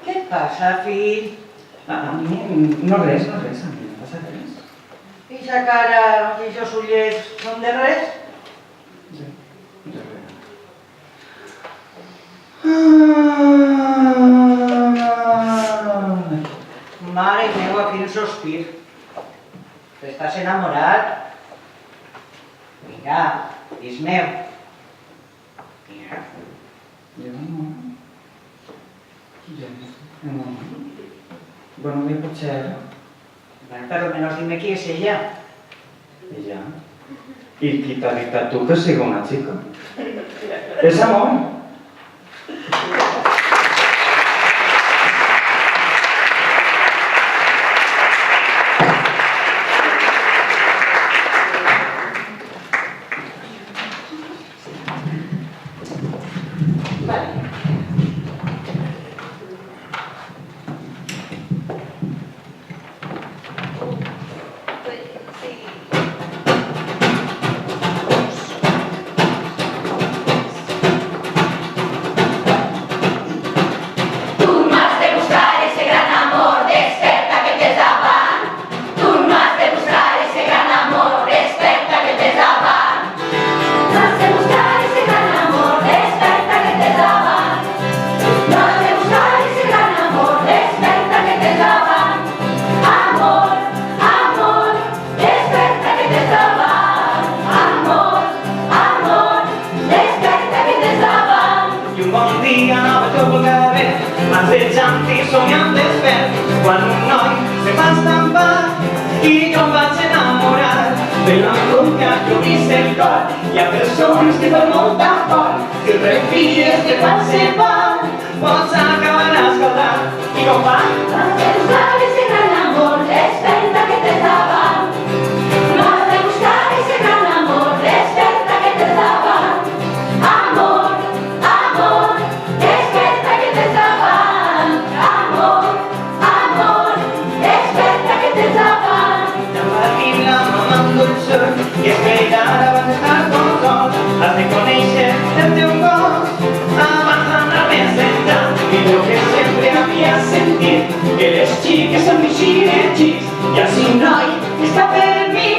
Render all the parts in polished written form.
Què passa, fill? A mi no res, a mi no passa res. I sa cara i aquests ullets són de res? Sí, de res. Mare meva, quin sospir. Estàs enamorat? Vinga, dis meu. Vinga. Jo no. Bueno, bé, potser... Bueno, per almenys dime qui és ella. Ella. ¿Y qui t'ha dit a tu que sigui una chica? És amor. Somiant despert quan un noi se va estampar i jo em vaig enamorar de la conca que obrís el cor. Hi ha persones que fan molta por, si refies que quan se van pots acabar escaldant. I com va? Vas a buscar ese gran amor, despierta que te daban. Vas a buscar ese gran amor, despierta que te daban. Amor, amor, despierta que te daban. Amor, amor, despierta que te daban. Ja va dir la mamà amb dolçor i és que ara vas estar com sol. Has de conèixer el teu cos abans d'anar més enllà. I lo que sempre havia sentit, que les xiques són mis xiretxis i el si noi està per mi,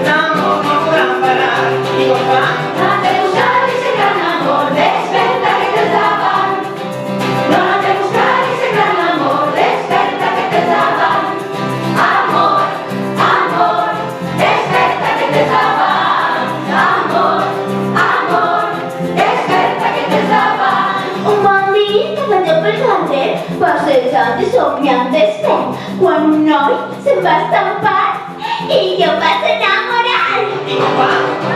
l'amor no podrà parar. I com va? Vas a buscar ese gran amor, despierta que te daban. Vas a buscar ese gran amor, despierta que te daban. Amor, amor, despierta que te daban. Amor, amor, despierta que te daban. Un bon dia que vaig pel carrer, passejant i somiant despert, quan un noi se'm va estampar i jo em vaig enamorar. I com va?